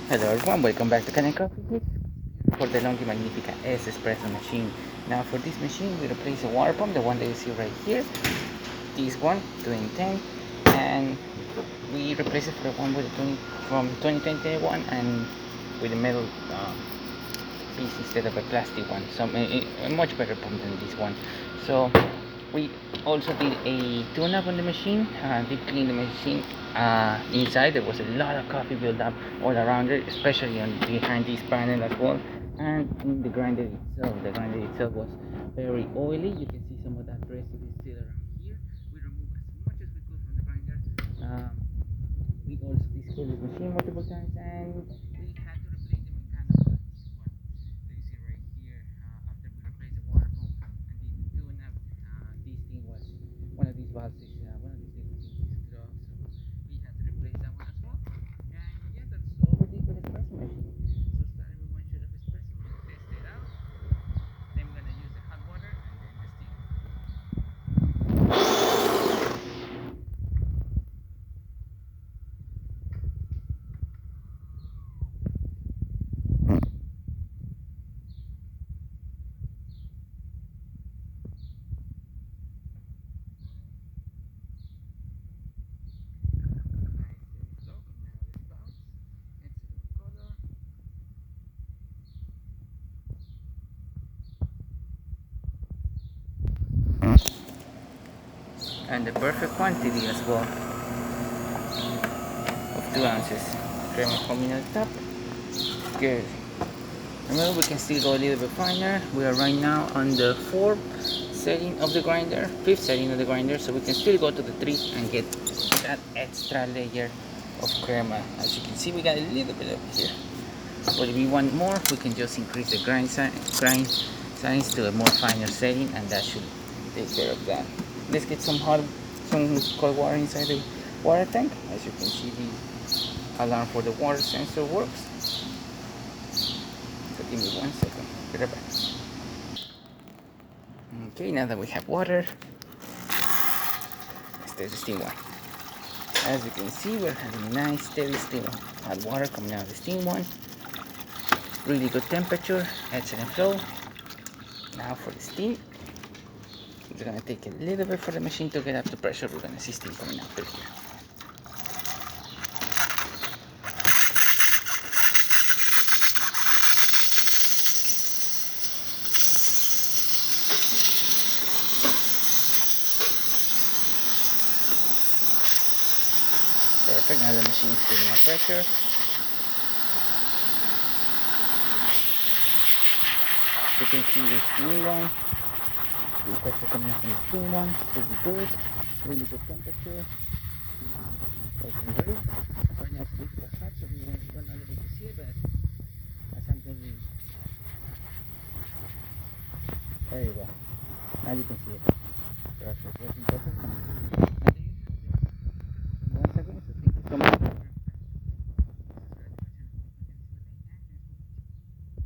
Hello everyone, welcome back to Kanen Coffee for the DeLonghi Magnifica S Espresso machine. Now for this machine we replace a water pump, the one that you see right here, this one 2010, and we replace it for the one with the 20, from 2021 and with a metal piece instead of a plastic one, so a much better pump than this one. So we also did a tune-up on the machine, deep clean the machine. Inside there was a lot of coffee build-up all around it, especially on behind this panel as well, and in the grinder itself. The grinder itself was very oily. You can see some of that residue still around here. We removed as much as we could from the grinder. We also descaled the machine multiple times, and we had to replace the mechanical as well. So you see right here, after we replaced the water pump and did the tune-up, this thing was one of these valves is one of these little things is clogged, so we had to replace that one as well. And yeah, that's all we did with the espresso machine. So starting with one shot of espresso, we test it out. Then we're gonna use the hot water and then the steam. And the perfect quantity as well of 2 ounces. Crema coming on top. Good. Remember, we can still go a little bit finer. We are right now on the 4th setting of the grinder, 5th setting of the grinder, so we can still go to the 3 and get that extra layer of crema. As you can see, we got a little bit up here. But if we want more, we can just increase the grind size to a more finer setting, and that should take care of that. Let's get some cold water inside the water tank. As you can see, the alarm for the water sensor works. So give me 1 second. Be right back. Okay, now that we have water, let's test the steam one. As you can see, we're having a nice steady steam hot water coming out of the steam one. Really good temperature, excellent flow. Now for the steam, it's gonna take a little bit for the machine to get up to pressure. We're gonna see steam coming out through here. Perfect, now the machine is getting up pressure. You can see the steam one. The pressure coming up from the steam one. Pretty good. Really good temperature. Working great. Right now it's a little bit hot, so we won't allow you to see it, but as I'm going, there you go. Now you can see it.